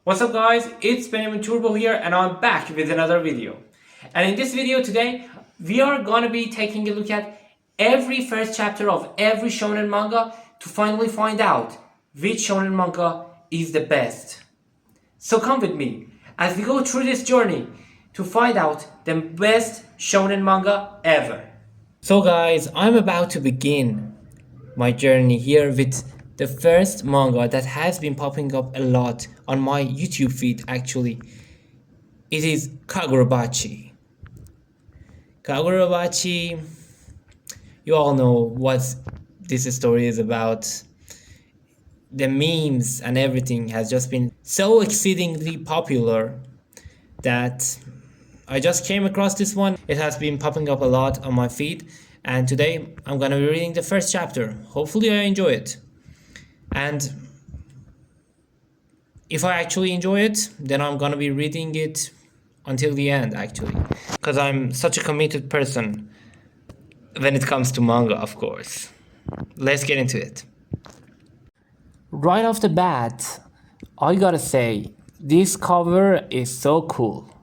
What's up guys, it's Benjamin Turbo here and I'm back with another video. And in this video today, we are gonna be taking a look at every first chapter of every shonen manga to finally find out which shonen manga is the best. So come with me as we go through this journey to find out the best shonen manga ever. So guys, I'm about to begin my journey here with the first manga that has been popping up a lot on my YouTube feed actually. It is Kagurabachi. Kagurabachi, you all know what this story is about. The memes and everything has just been so exceedingly popular that I just came across this one. It has been popping up a lot on my feed, and today I'm gonna be reading the first chapter. Hopefully I enjoy it. And if I actually enjoy it, then I'm gonna be reading it until the end actually, because I'm such a committed person when it comes to manga, of course. Let's get into it. Right off the bat, I gotta say, this cover is so cool.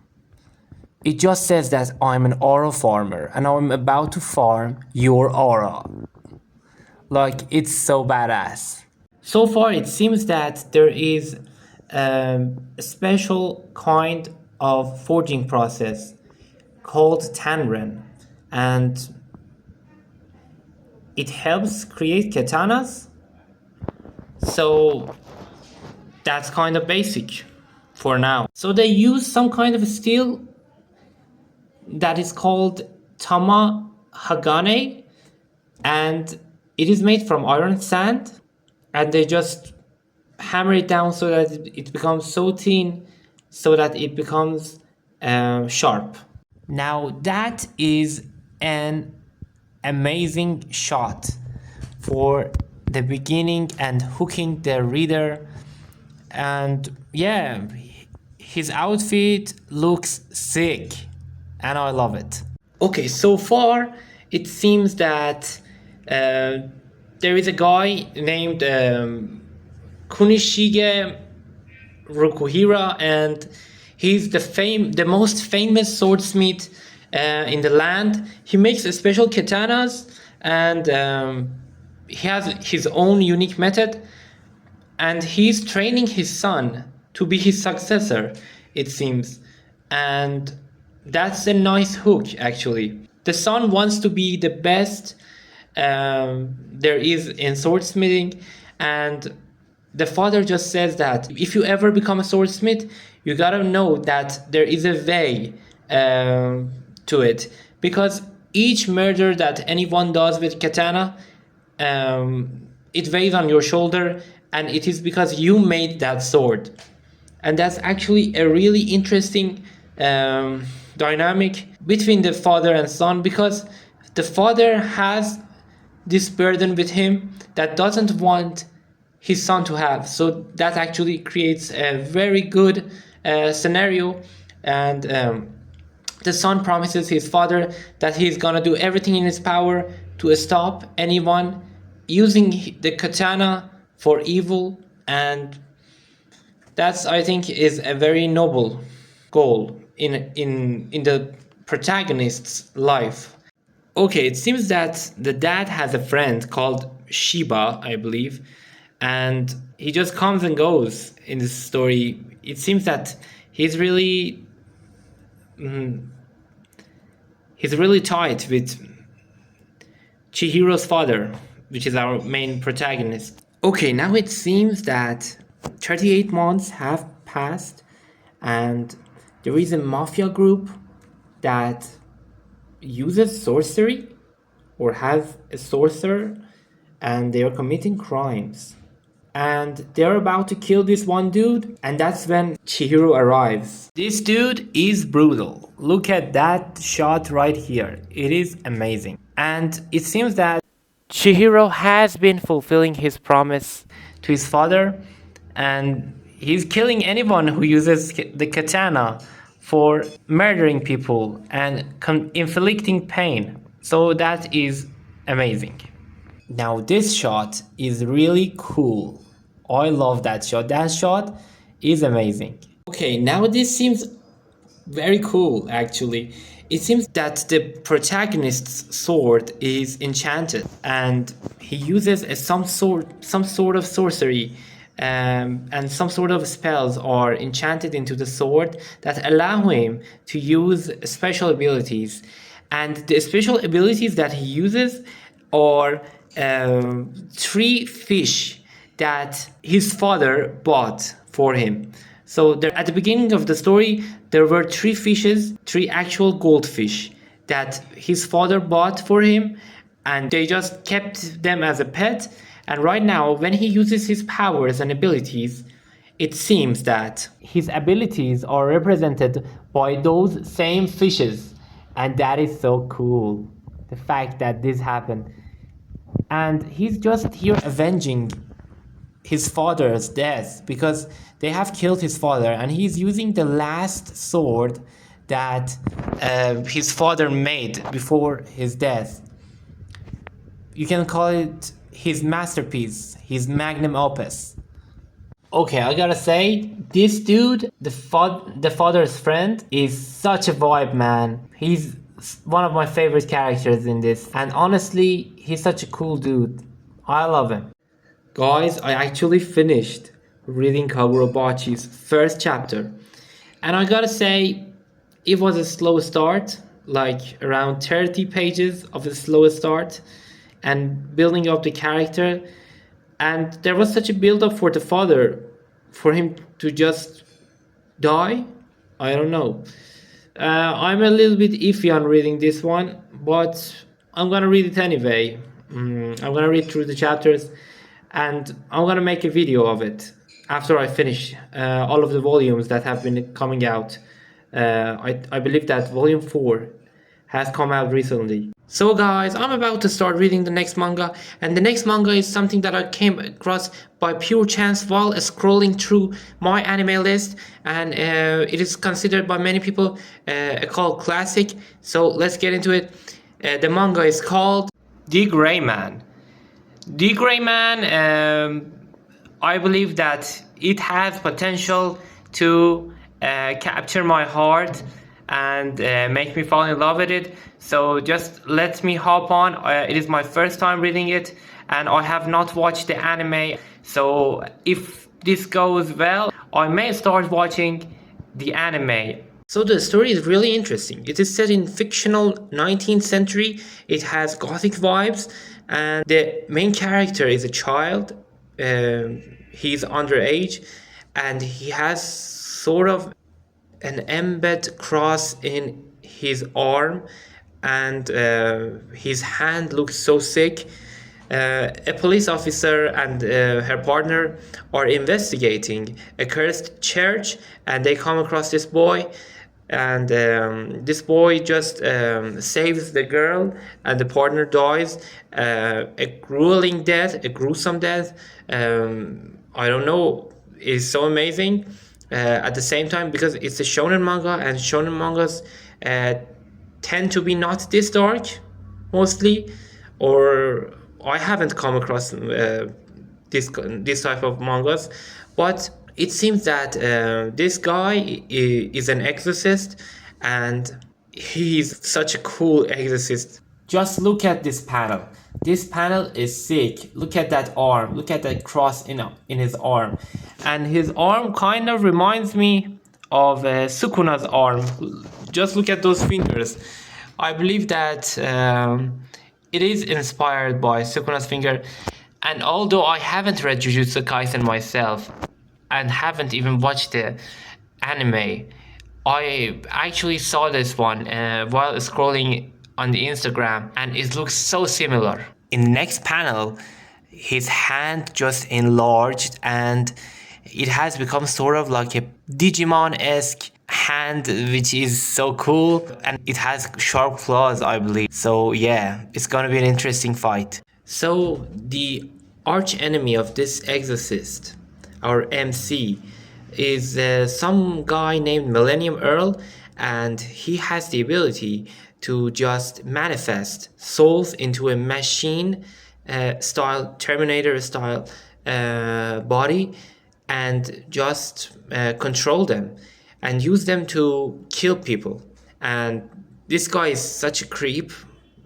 It just says that I'm an aura farmer and I'm about to farm your aura. Like, it's so badass. So far it seems that there is a special kind of forging process called Tanren, and it helps create katanas. So that's kind of basic for now. So they use some kind of steel that is called Tama Hagane, and it is made from iron sand, and they just hammer it down so that it becomes so thin so that it becomes sharp. Now that is an amazing shot for the beginning and hooking the reader, and yeah, his outfit looks sick and I love it. Okay, so far it seems that there is a guy named Kunishige Rukuhira, and he's the most famous swordsmith in the land. He makes special katanas, and he has his own unique method, and he's training his son to be his successor, it seems. And that's a nice hook actually. The son wants to be the best there is in swordsmithing, and the father just says that if you ever become a swordsmith, you gotta know that there is a way to it, because each murder that anyone does with katana, it weighs on your shoulder, and it is because you made that sword. And that's actually a really interesting dynamic between the father and son, because the father has this burden with him that doesn't want his son to have. So that actually creates a very good scenario, and the son promises his father that he's gonna do everything in his power to stop anyone using the katana for evil, and that's, I think, is a very noble goal in the protagonist's life. Okay, it seems that the dad has a friend called Shiba, I believe, and he just comes and goes in this story. It seems that he's really tight with Chihiro's father, which is our main protagonist. Okay, now it seems that 38 months have passed, and there is a mafia group that uses sorcery or has a sorcerer, and they are committing crimes, and they're about to kill this one dude, and that's when Chihiro arrives. This dude is brutal. Look at that shot right here. It is amazing. And it seems that Chihiro has been fulfilling his promise to his father, and he's killing anyone who uses the katana for murdering people and inflicting pain. So that is amazing. Now this shot is really cool. I love that shot. That shot is amazing. Okay, now this seems very cool actually. It seems that the protagonist's sword is enchanted and he uses some sort of sorcery, and some sort of spells are enchanted into the sword that allow him to use special abilities. And the special abilities that he uses are three fish that his father bought for him. So there, at the beginning of the story, there were three fishes, three actual goldfish that his father bought for him, and they just kept them as a pet. And right now, when he uses his powers and abilities, it seems that his abilities are represented by those same fishes, and that is so cool. The fact that this happened, and he's just here avenging his father's death because they have killed his father, and he's using the last sword that his father made before his death. You can call it his masterpiece, his magnum opus. Okay, I gotta say, this dude, the father's friend, is such a vibe, man. He's one of my favorite characters in this, and honestly, he's such a cool dude. I love him. Guys, I actually finished reading Kagurabachi's first chapter, and I gotta say, it was a slow start, like around 30 pages of a slow start, and building up the character. And there was such a build up for the father, for him to just die. I don't know. I'm a little bit iffy on reading this one, but I'm gonna read it anyway. I'm gonna read through the chapters, and I'm gonna make a video of it after I finish all of the volumes that have been coming out. I believe that volume 4 has come out recently. So guys, I'm about to start reading the next manga, and the next manga is something that I came across by pure chance while scrolling through my anime list, and it is considered by many people a cult classic. So let's get into it. The manga is called The Gray Man. The Gray Man, I believe that it has potential to capture my heart and make me fall in love with it. So just let me hop on. It is my first time reading it, and I have not watched the anime. So if this goes well, I may start watching the anime. So the story is really interesting. It is set in fictional 19th century. It has gothic vibes, and the main character is a child. He's underage, and he has sort of an embed cross in his arm, and his hand looks so sick. A police officer and her partner are investigating a cursed church, and they come across this boy, and this boy just saves the girl, and the partner dies a grueling death, a gruesome death. I don't know, it's so amazing. At the same time, because it's a shonen manga, and shonen mangas tend to be not this dark mostly, or I haven't come across this type of mangas, but it seems that this guy is an exorcist, and he's such a cool exorcist. Just look at this panel. This panel is sick. Look at that arm. Look at that cross in his arm. And his arm kind of reminds me of Sukuna's arm. Just look at those fingers. I believe that it is inspired by Sukuna's finger. And although I haven't read Jujutsu Kaisen myself, and haven't even watched the anime, I actually saw this one while scrolling on the Instagram, and it looks so similar. In the next panel, his hand just enlarged, and it has become sort of like a Digimon-esque hand, which is so cool, and it has sharp claws, I believe. So yeah, it's gonna be an interesting fight. So the arch enemy of this exorcist, our MC, is some guy named Millennium Earl, and he has the ability to just manifest souls into a machine style, Terminator style body, and just control them and use them to kill people. And this guy is such a creep.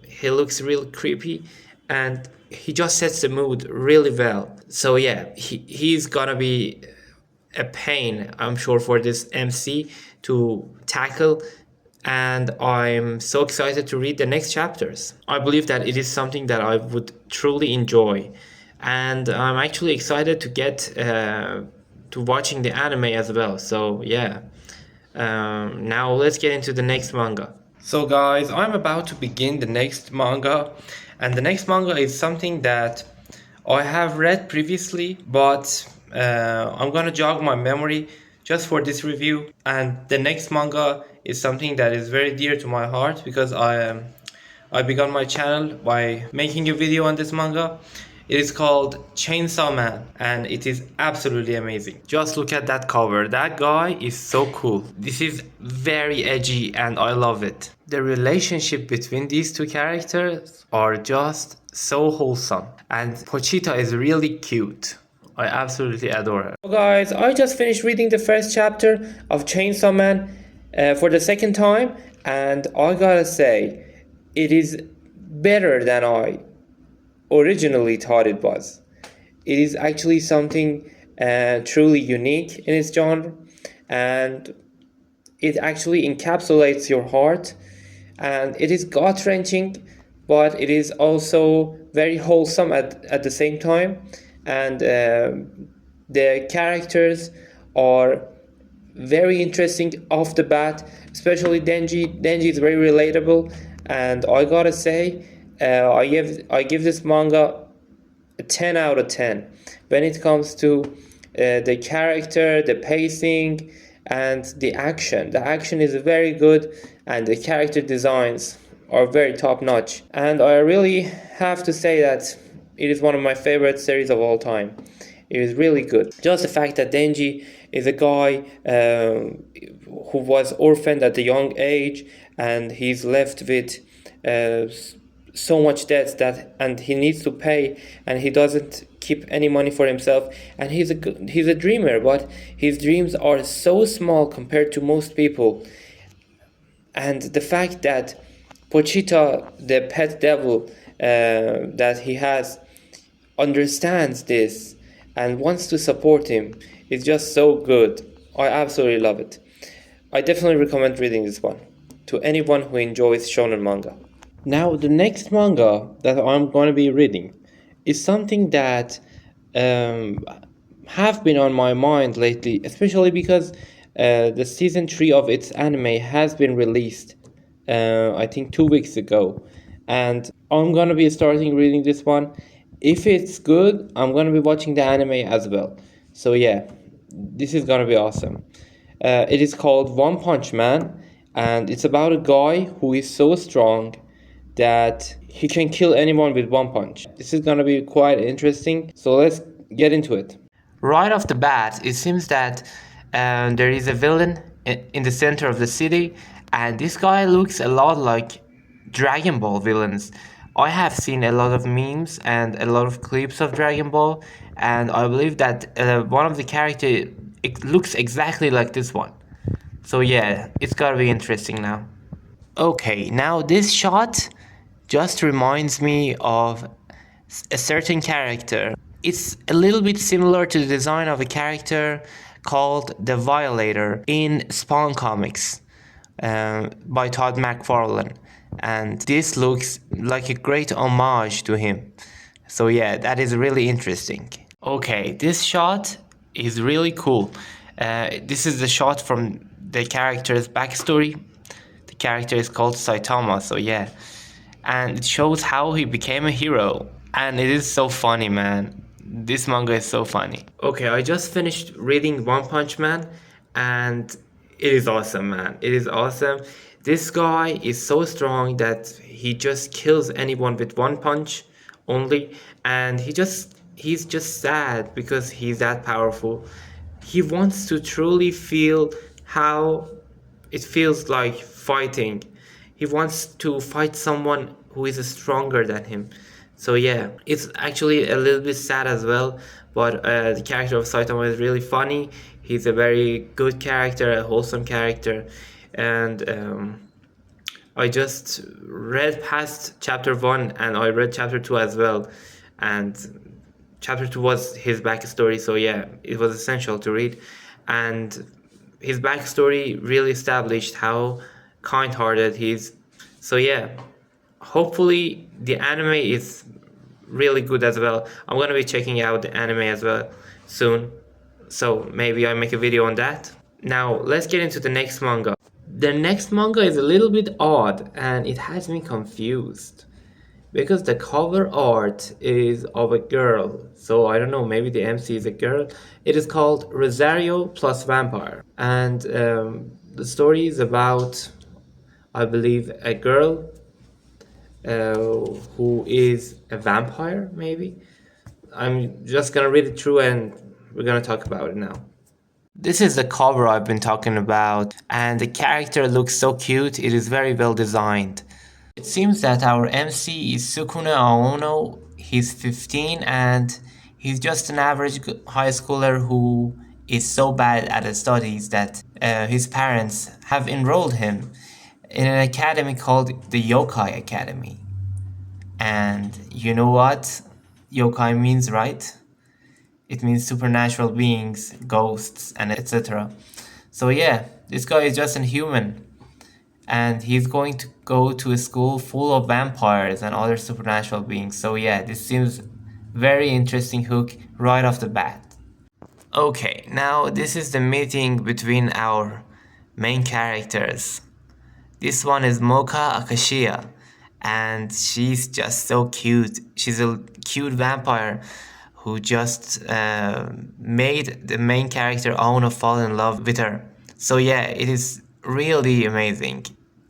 He looks real creepy, and he just sets the mood really well. So yeah, he's gonna be a pain, I'm sure, for this MC to tackle. And I'm so excited to read the next chapters. I believe that it is something that I would truly enjoy, and I'm actually excited to get to watching the anime as well. So yeah, now let's get into the next manga. So guys, I'm about to begin the next manga, and the next manga is something that I have read previously, but I'm gonna jog my memory just for this review. And the next manga is something that is very dear to my heart because I began my channel by making a video on this manga. It is called Chainsaw Man, and it is absolutely amazing. Just look at that cover. That guy is so cool. This is very edgy and I love it. The relationship between these two characters are just so wholesome. And Pochita is really cute. I absolutely adore her. So guys, I just finished reading the first chapter of Chainsaw Man for the second time, and I gotta say, it is better than I originally thought it was. It is actually something truly unique in its genre, and it actually encapsulates your heart, and it is gut-wrenching, but it is also very wholesome at the same time. And the characters are very interesting off the bat, especially Denji. Denji is very relatable, and I gotta say, I give this manga a 10 out of 10 when it comes to the character, the pacing, and the action. The action is very good, and the character designs are very top notch. And I really have to say that it is one of my favorite series of all time. It is really good. Just the fact that Denji is a guy who was orphaned at a young age, and he's left with so much debt and he needs to pay, and he doesn't keep any money for himself, and he's a dreamer, but his dreams are so small compared to most people. And the fact that Pochita, the pet devil that he has, understands this and wants to support him is just so good. I absolutely love it. I definitely recommend reading this one to anyone who enjoys shonen manga. Now, the next manga that I'm going to be reading is something that have been on my mind lately, especially because the season 3 of its anime has been released, I think 2 weeks ago, and I'm going to be starting reading this one. If it's good, I'm going to be watching the anime as well. So yeah, this is going to be awesome. It is called One Punch Man, and it's about a guy who is so strong that he can kill anyone with one punch. This is gonna be quite interesting, so let's get into it. Right off the bat, it seems that there is a villain in the center of the city, and this guy looks a lot like Dragon Ball villains. I have seen a lot of memes and a lot of clips of Dragon Ball, and I believe that one of the characters, it looks exactly like this one. So yeah, it's gotta be interesting now. Okay, now this shot just reminds me of a certain character. It's a little bit similar to the design of a character called the Violator in Spawn Comics by Todd McFarlane, and this looks like a great homage to him. So yeah, that is really interesting. Okay, this shot is really cool. This is the shot from the character's backstory. The character is called Saitama, so yeah. And it shows how he became a hero. And it is so funny, man. This manga is so funny. Okay, I just finished reading One Punch Man, and it is awesome, man. It is awesome. This guy is so strong that he just kills anyone with one punch only, and he's just sad because he's that powerful. He wants to truly feel how it feels like fighting. He wants to fight someone who is stronger than him. So yeah, it's actually a little bit sad as well, but the character of Saitama is really funny. He's a very good character, a wholesome character, and I just read past chapter 1 and I read chapter 2 as well, and chapter 2 was his backstory, so yeah, it was essential to read, and his backstory really established how kind-hearted he is. So yeah, hopefully the anime is really good as well. I'm gonna be checking out the anime as well soon, so maybe I make a video on that. Now let's get into the next manga. The next manga is a little bit odd and it has me confused because the cover art is of a girl, so I don't know, maybe the MC is a girl. It is called Rosario plus Vampire, and the story is about, I believe, a girl who is a vampire, maybe. I'm just gonna read it through and we're gonna talk about it now. This is the cover I've been talking about, and the character looks so cute, it is very well designed. It seems that our MC is Sukune Aono. He's 15 and he's just an average high schooler who is so bad at his studies that his parents have enrolled him in an academy called the Yokai Academy. And you know what yokai means, right? It means supernatural beings, ghosts, and etc. So yeah, this guy is just a human, and he's going to go to a school full of vampires and other supernatural beings. So yeah, this seems very interesting hook right off the bat. Okay, now this is the meeting between our main characters. This one is Mocha Akashiya, and she's just so cute. She's a cute vampire who just made the main character Aono fall in love with her. So yeah, it is really amazing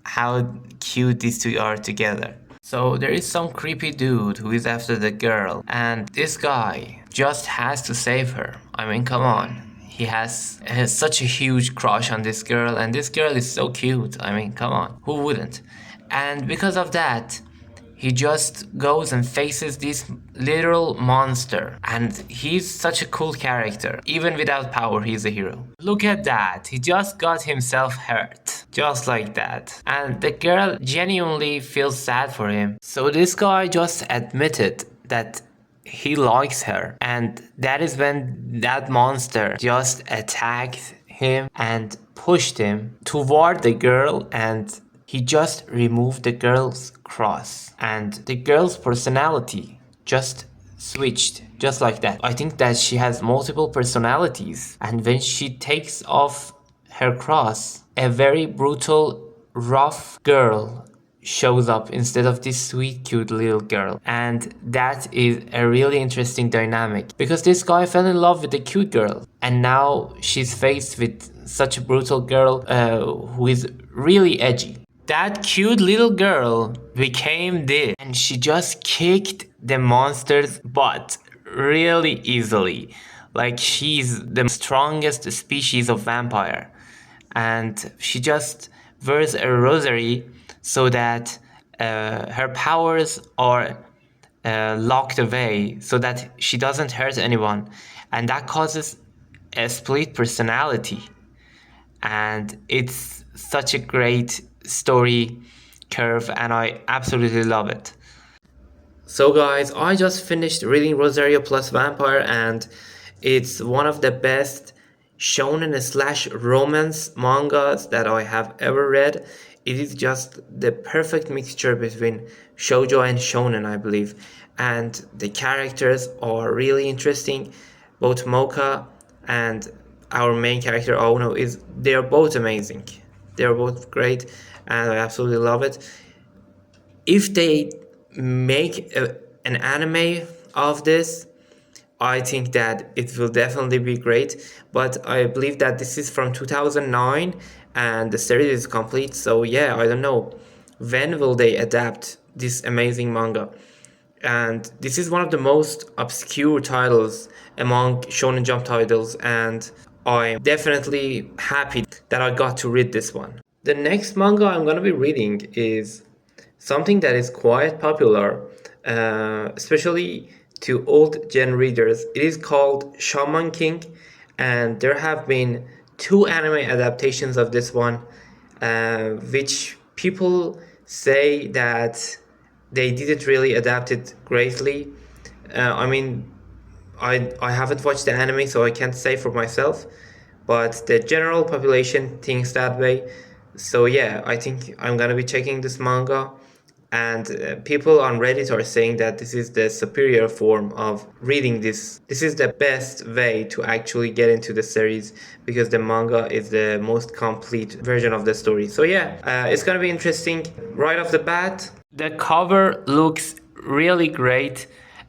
how cute these two are together. So there is some creepy dude who is after the girl, and this guy just has to save her. I mean, come on. He has such a huge crush on this girl, and this girl is so cute. I mean, come on, who wouldn't? And because of that, he just goes and faces this literal monster, and he's such a cool character. Even without power, he's a hero. Look at that, he just got himself hurt, just like that. And the girl genuinely feels sad for him. So this guy just admitted that he likes her, and that is when that monster just attacked him and pushed him toward the girl, and he just removed the girl's cross, and the girl's personality just switched just like that. I think that she has multiple personalities, and when she takes off her cross, a very brutal, rough girl shows up instead of this sweet cute little girl, and that is a really interesting dynamic because this guy fell in love with the cute girl, and now she's faced with such a brutal girl who is really edgy. That cute little girl became this, and she just kicked the monster's butt really easily. Like, she's the strongest species of vampire, and she just wears a rosary so that her powers are locked away so that she doesn't hurt anyone, and that causes a split personality, and it's such a great story curve and I absolutely love it. So guys, I just finished reading Rosario plus Vampire, and it's one of the best shonen slash romance mangas that I have ever read. It is just the perfect mixture between shoujo and shonen, I believe, and the characters are really interesting. Both Mocha and our main character Ono, they're both amazing. They're both great, and I absolutely love it. If they make an anime of this, I think that it will definitely be great, but I believe that this is from 2009 and the series is complete, so yeah, I don't know when will they adapt this amazing manga. And this is one of the most obscure titles among Shonen Jump titles, and I'm definitely happy that I got to read this one. The next manga I'm gonna be reading is something that is quite popular especially to old gen readers. It is called Shaman King, and there have been two anime adaptations of this one, which people say that they didn't really adapt it greatly. I mean, I haven't watched the anime, so I can't say for myself, but the general population thinks that way. So yeah, I think I'm gonna be checking this manga, and people on Reddit are saying that this is the superior form of reading this. This is the best way to actually get into the series because the manga is the most complete version of the story. So yeah, it's gonna be interesting. Right off the bat, the cover looks really great,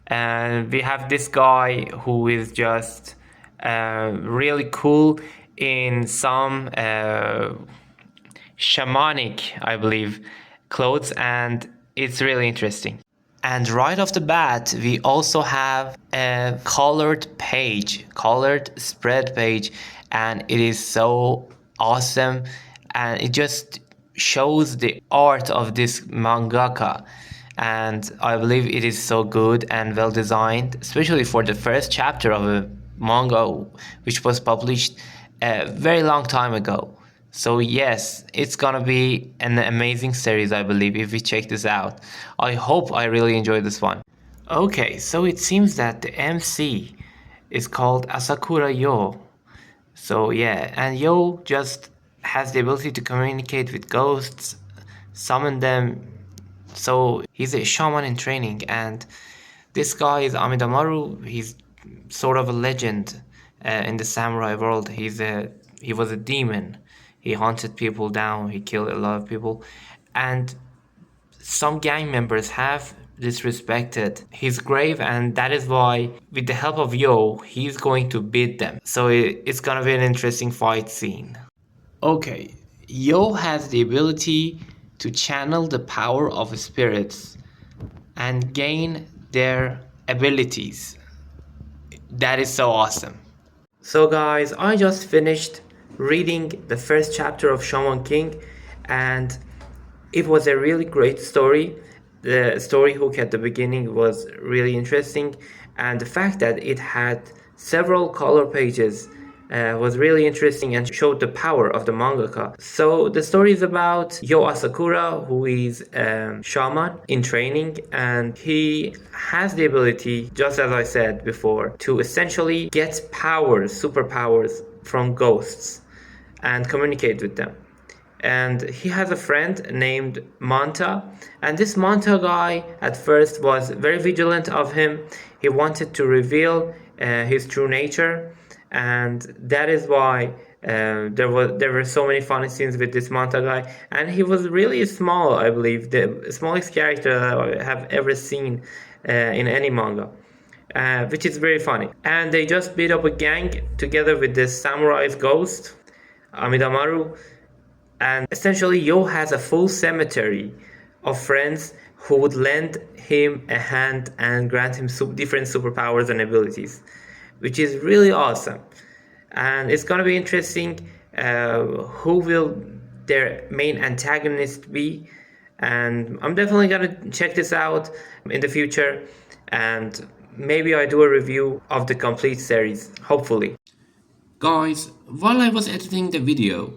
and we have this guy who is just really cool in some shamanic, I believe, clothes, and it's really interesting. And right off the bat, we also have a colored page, colored spread page, and it is so awesome, and it just shows the art of this mangaka. And I believe it is so good and well designed, especially for the first chapter of a manga which was published a very long time ago. So yes, it's gonna be an amazing series, I believe, if we check this out. I hope I really enjoy this one. Okay, so it seems that the MC is called Asakura Yo. So yeah, and Yo just has the ability to communicate with ghosts, summon them. So he's a shaman in training, and this guy is Amidamaru. He's sort of a legend in the samurai world. He was a demon. He hunted people down. He killed a lot of people, and some gang members have disrespected his grave, and that is why, with the help of Yo, he's going to beat them. So it's gonna be an interesting fight scene. Okay, Yo has the ability to channel the power of spirits and gain their abilities. That is so awesome. So guys, I just finished reading the first chapter of Shaman King, and it was a really great story. The story hook at the beginning was really interesting, and the fact that it had several color pages was really interesting and showed the power of the mangaka. So the story is about Yo Asakura, who is a shaman in training, and he has the ability, just as I said before, to essentially get powers, superpowers from ghosts and communicate with them. And he has a friend named Manta, and this Manta guy at first was very vigilant of him. He wanted to reveal his true nature, and that is why there were so many funny scenes with this Manta guy. And he was really small, I believe, the smallest character that I have ever seen in any manga, which is very funny. And they just beat up a gang together with this samurai's ghost, Amidamaru. And essentially, Yo has a full cemetery of friends who would lend him a hand and grant him different superpowers and abilities, which is really awesome. And it's gonna be interesting who will their main antagonist be. And I'm definitely gonna check this out in the future, and maybe I do a review of the complete series, hopefully. Guys, while I was editing the video,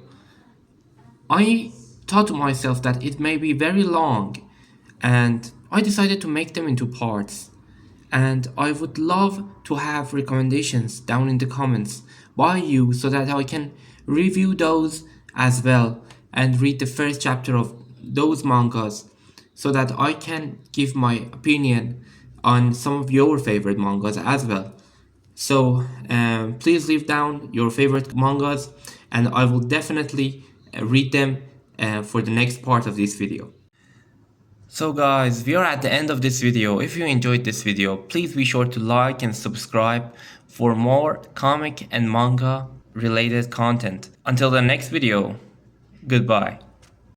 I thought to myself that it may be very long, and I decided to make them into parts. And I would love to have recommendations down in the comments by you so that I can review those as well and read the first chapter of those mangas so that I can give my opinion on some of your favorite mangas as well. So please leave down your favorite mangas, and I will definitely read them for the next part of this video. So guys, we are at the end of this video. If you enjoyed this video, please be sure to like and subscribe for more comic and manga related content. Until the next video, goodbye.